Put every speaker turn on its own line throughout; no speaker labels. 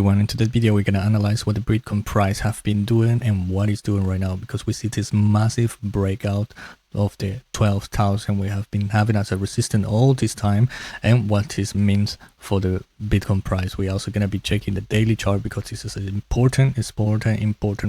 everyone. In today's video, we're going to analyze what the Bitcoin price have been doing and what it's doing right now, because we see this massive breakout of the 12,000 we have been having as a resistance all this time, and what this means for the Bitcoin price. We're also going to be checking the daily chart, because this is an important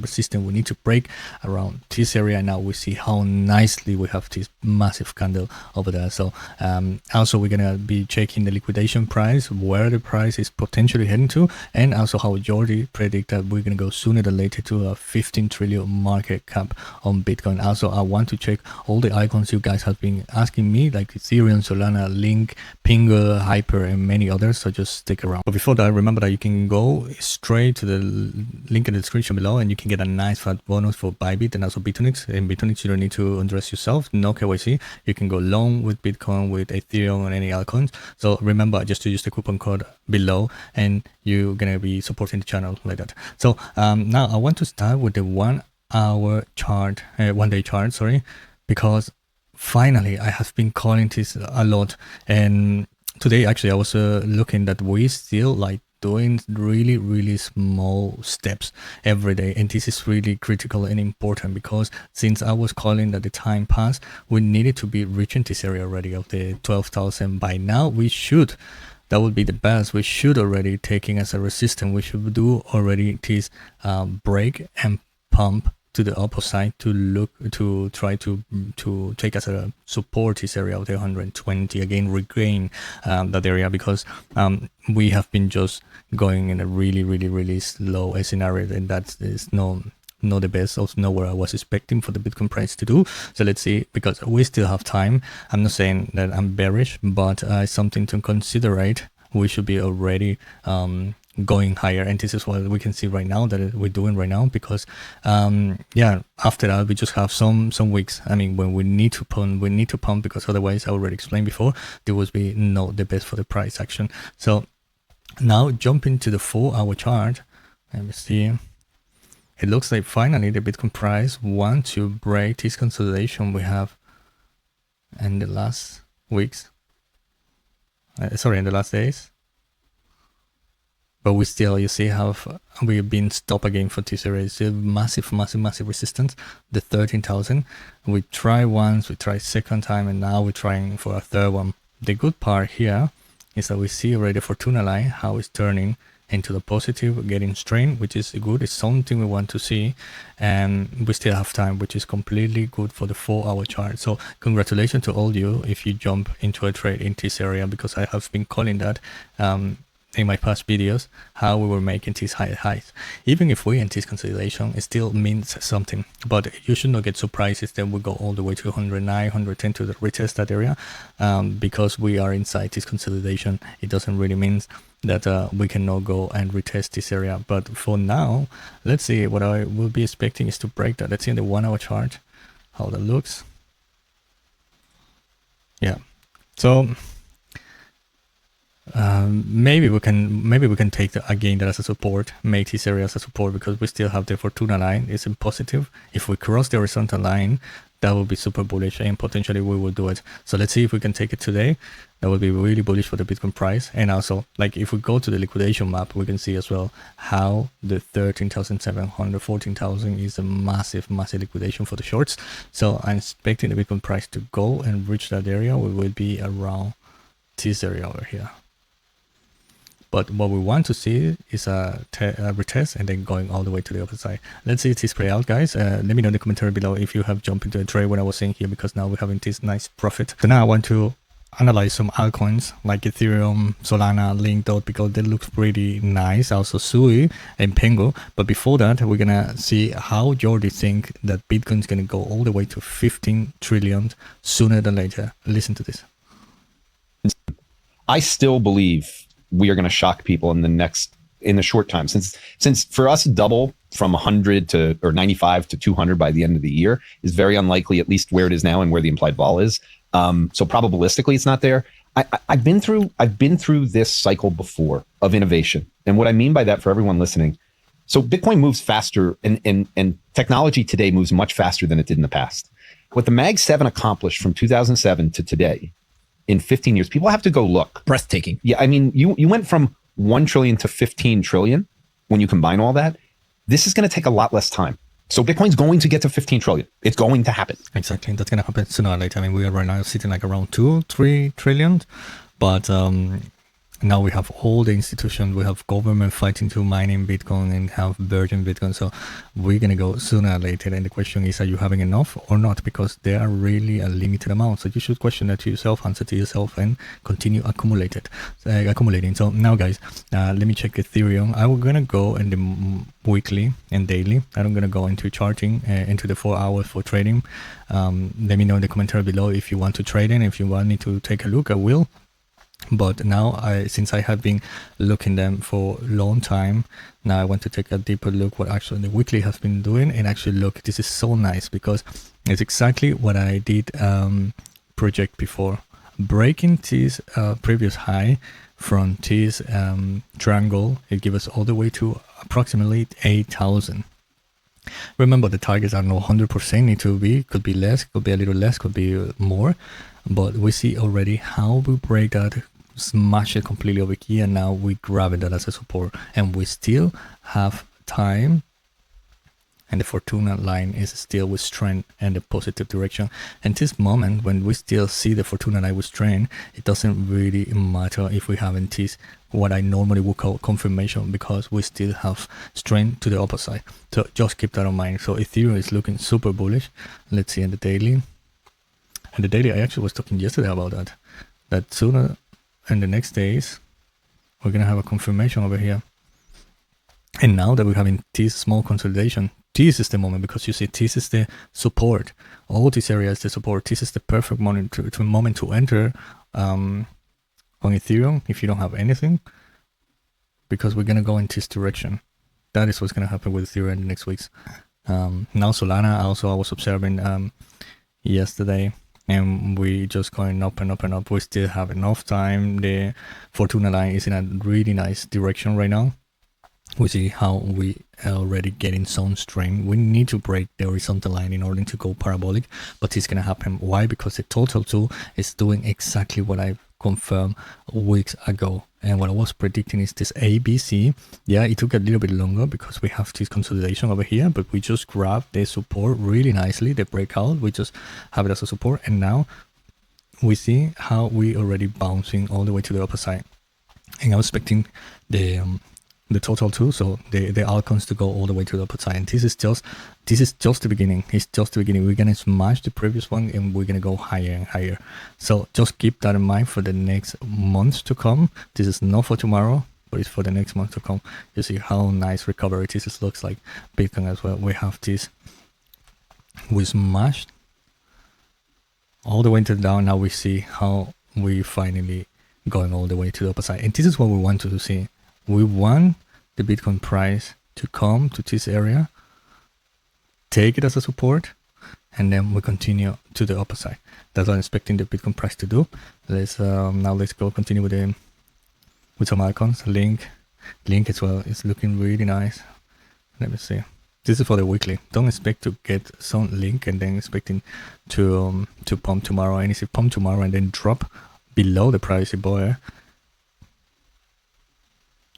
resistance we need to break around this area. Now we see how nicely we have this massive candle over there. So also we're going to be checking the liquidation price, where the price is potentially heading to, and also how Jordi predict that we're going to go sooner than later to a 15 trillion market cap on Bitcoin. Also, I want to check all the icons you guys have been asking me, like Ethereum, Solana, Link, PENGU, Hyper, and many others, so just stick around. But before that, remember that you can go straight to the link in the description below and you can get a nice fat bonus for Bybit and also Bitunix. In Bitunix, you don't need to undress yourself, no KYC. You can go long with Bitcoin, with Ethereum, and any altcoins. So remember just to use the coupon code below and you're gonna be supporting the channel like that. So now I want to start with the 1 hour chart, 1 day chart, sorry, because finally I have been calling this a lot, and today actually I was looking that we still like doing really small steps every day, and this is really critical and important, because since I was calling that the time passed, we needed to be reaching this area already of the 12,000 by now. We should, that would be the best, we should already taking as a resistance, we should do already this break and pump to the opposite to look to try to take as a support this area of the 120, again regain that area, because we have been just going in a really slow scenario, and that is not the best, also not where I was expecting for the Bitcoin price to do. So let's see, because we still have time. I'm not saying that I'm bearish, but something to consider. We should be already going higher, and this is what we can see right now that we're doing right now, because yeah, after that we just have some weeks, I mean, when we need to pump, because otherwise, I already explained before, there would be not the best for the price action. So now jumping to the 4 hour chart, let me see, it looks like finally the Bitcoin price wants to break this consolidation we have in the last weeks, in the last days. But we still, you see how we've been stopped again for this area. It's a massive resistance, the 13,000. We try once, we try second time, and now we're trying for a third one. The good part here is that we see already the Fortuna line, how it's turning into the positive, getting strained, which is good. It's something we want to see, and we still have time, which is completely good for the 4 hour chart. So congratulations to all you if you jump into a trade in this area, because I have been calling that in my past videos, how we were making these high highs. Even if we in this consolidation, it still means something, but you should not get surprised if then we go all the way to 109, 110 to the retest that area, because we are inside this consolidation. It doesn't really mean that we cannot go and retest this area. But for now, let's see, what I will be expecting is to break that. Let's see in the 1 hour chart how that looks. Yeah, so maybe we can take again that as a support, make this area as a support, because we still have the Fortuna line. It's in positive. If we cross the horizontal line, that will be super bullish, and potentially we will do it. So let's see if we can take it today. That would be really bullish for the Bitcoin price. And also, like, if we go to the liquidation map, we can see as well how the 13,700, 14,000 is a massive liquidation for the shorts. So I'm expecting the Bitcoin price to go and reach that area. We will be around this area over here. But what we want to see is a retest and then going all the way to the other side. Let's see if this play out, guys. Let me know in the commentary below if you have jumped into a trade when I was saying here, because now we're having this nice profit. So now I want to analyze some altcoins like Ethereum, Solana, Link, because they look pretty nice. Also Sui and PENGU. But before that, we're gonna see how Jordi think that Bitcoin is gonna go all the way to 15 trillion sooner than later. Listen to this.
I still believe we are going to shock people in the short time, since for us double from 100 to or 95 to 200 by the end of the year is very unlikely, at least where it is now and where the implied vol is. So probabilistically it's not there. I've been through this cycle before of innovation, and what I mean by that for everyone listening, so Bitcoin moves faster, and technology today moves much faster than it did in the past. What the Mag 7 accomplished from 2007 to today in 15 years, people have to go look.
Breathtaking.
Yeah, I mean, you went from 1 trillion to 15 trillion when you combine all that, this is going to take a lot less time. So Bitcoin's going to get to 15 trillion. It's going to happen.
Exactly. That's going to happen sooner or later. I mean, we are right now sitting like around 2-3 trillion, but now we have all the institutions, we have government fighting to mining Bitcoin and have virgin Bitcoin. So we're going to go sooner or later. And the question is, are you having enough or not? Because they are really a limited amount. So you should question that to yourself, answer to yourself, and continue accumulating. So now, guys, let me check Ethereum. I'm going to go in the weekly and daily. I'm going to go into charting, into the 4 hours for trading. Let me know in the commentary below if you want to trade in. If you want me to take a look, I will. But now, since I have been looking them for a long time, now I want to take a deeper look what actually the weekly has been doing. And actually, look, this is so nice because it's exactly what I did project before. Breaking this previous high from this triangle, it gives us all the way to approximately 8,000. Remember, the targets are not 100% need to be, could be less, could be a little less, could be more. But we see already how we break that, smash it completely over here, and now we grab it as a support, and we still have time. And the Fortuna line is still with strength and the positive direction. And this moment, when we still see the Fortuna line with strength, it doesn't really matter if we haven't this, what I normally would call confirmation, because we still have strength to the opposite. So just keep that in mind. So Ethereum is looking super bullish. Let's see in the daily. And the daily, I actually was talking yesterday about that sooner in the next days, we're going to have a confirmation over here. And now that we're having this small consolidation, this is the moment, because you see, this is the support. All this area is the support. This is the perfect moment to enter on Ethereum if you don't have anything, because we're going to go in this direction. That is what's going to happen with Ethereum in the next weeks. Now Solana, also I was observing yesterday, and we just going up and up and up. We still have enough time. The Fortuna line is in a really nice direction right now. We see how we are already getting some strength. We need to break the horizontal line in order to go parabolic, but it's going to happen. Why? Because the total 2 is doing exactly what I confirmed weeks ago. And what I was predicting is this ABC. Yeah, it took a little bit longer because we have this consolidation over here, but we just grabbed the support really nicely, the breakout. We just have it as a support. And now we see how we already bouncing all the way to the upper side. And I'm expecting the total 2, so the altcoins to go all the way to the upper side. And this is just the beginning. It's just the beginning. We're gonna smash the previous one, and we're gonna go higher and higher. So just keep that in mind for the next months to come. This is not for tomorrow, but it's for the next month to come. You see how nice recovery this looks like. Bitcoin as well. We have this. We smashed all the way to down. Now we see how we finally going all the way to the upper side. And this is what we want to see. We want the Bitcoin price to come to this area, take it as a support, and then we continue to the upper side. That's what I'm expecting the Bitcoin price to do. Let's go continue with some icons. Link as well is looking really nice. Let me see. This is for the weekly. Don't expect to get some link and then expecting to pump tomorrow. And if it pump tomorrow and then drop below the price, boy,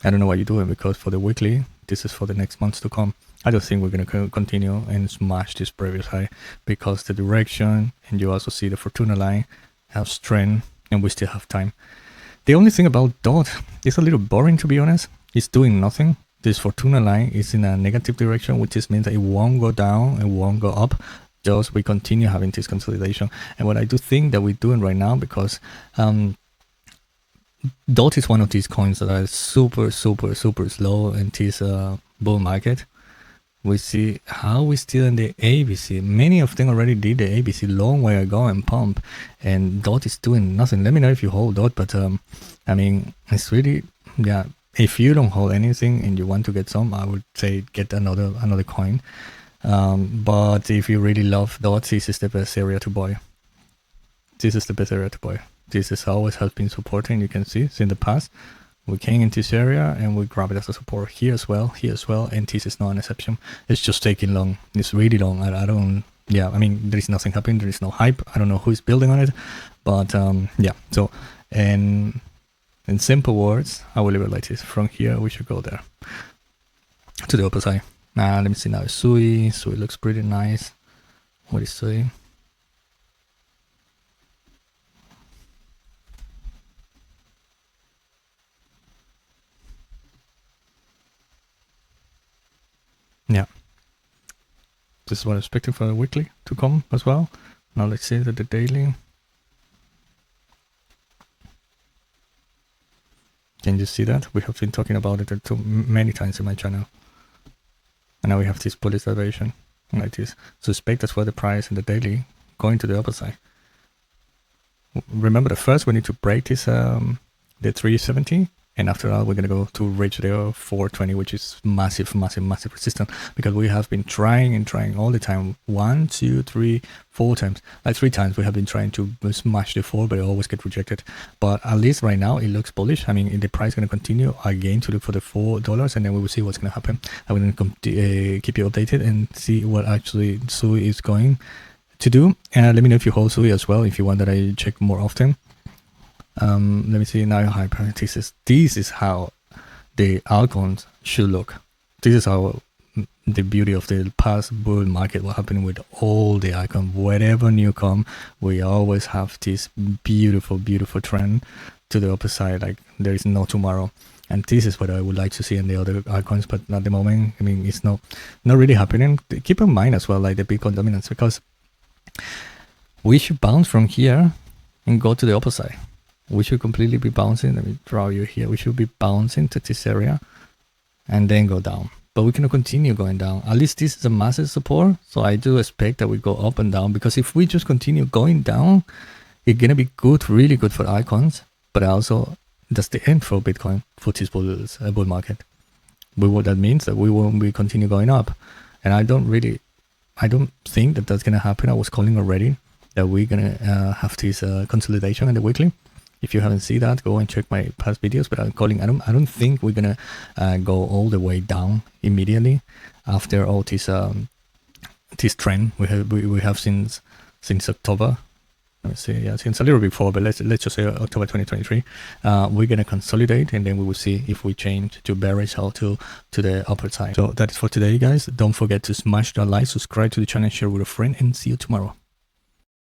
I don't know what you're doing, because for the weekly, this is for the next months to come. I just think we're going to continue and smash this previous high, because the direction, and you also see the Fortuna line, have strength, and we still have time. The only thing about DOT is a little boring, to be honest. It's doing nothing. This Fortuna line is in a negative direction, which just means that it won't go down, it won't go up. Just we continue having this consolidation. And what I do think that we're doing right now, because DOT is one of these coins that are super slow in this bull market. We see how we still in the ABC. Many of them already did the ABC long way ago and pump, and DOT is doing nothing. Let me know if you hold DOT, but I mean, it's really, yeah. If you don't hold anything and you want to get some, I would say get another coin. But if you really love DOT, this is the best area to buy. This is the best area to buy. This is always has been supporting. You can see in the past we came in this area and we grab it as a support here as well, and this is not an exception. It's just taking long. It's really long. I don't. Yeah, I mean, there is nothing happening. There is no hype. I don't know who is building on it, but yeah. So, and in simple words, I will leave it like this. From here, we should go there. to the upper side. Let me see now. Sui looks pretty nice. What is Sui? Yeah, this is what I'm expecting for the weekly to come as well. Now let's see the daily. Can you see that? We have been talking about it too many times in my channel. And now we have this bullish variation like this. Suspect that's why the price in the daily going to the upper side. Remember, the first we need to break this the 370, and after that we're gonna go to reach the 420, which is massive resistance, because we have been trying and trying all the time. 1, 2, 3, 4 times, like 3 times we have been trying to smash the 4, but it always get rejected. But at least right now it looks bullish. I mean, the price is gonna continue again to look for the $4, and then we will see what's gonna happen. I'm gonna keep you updated and see what actually Sui is going to do. And let me know if you hold Sui as well, if you want that I check more often. Let me see now. Hyper. This is how the altcoins should look. This is how the beauty of the past bull market, what happened with all the icons. Wherever new come, we always have this beautiful trend to the upper side, like there is no tomorrow. And this is what I would like to see in the other icons, but at the moment, I mean, it's not really happening. Keep in mind as well, like the Bitcoin dominance, because we should bounce from here and go to the upper side. We should completely be bouncing. Let me draw you here. We should be bouncing to this area and then go down. But we cannot continue going down. At least this is a massive support. So I do expect that we go up and down, because if we just continue going down, it's going to be good, really good for icons. But also, that's the end for Bitcoin, for this bull market. But what that means that we won't be continue going up. And I don't think that that's going to happen. I was calling already that we're going to have this consolidation in the weekly. If you haven't seen that, go and check my past videos. But I'm calling. I don't think we're gonna go all the way down immediately after all this this trend we have since October. Let me see. Yeah, since a little before, but let's just say October 2023. We're gonna consolidate, and then we will see if we change to bearish or to the upper side. So that is for today, guys. Don't forget to smash that like, subscribe to the channel, share with a friend, and see you tomorrow.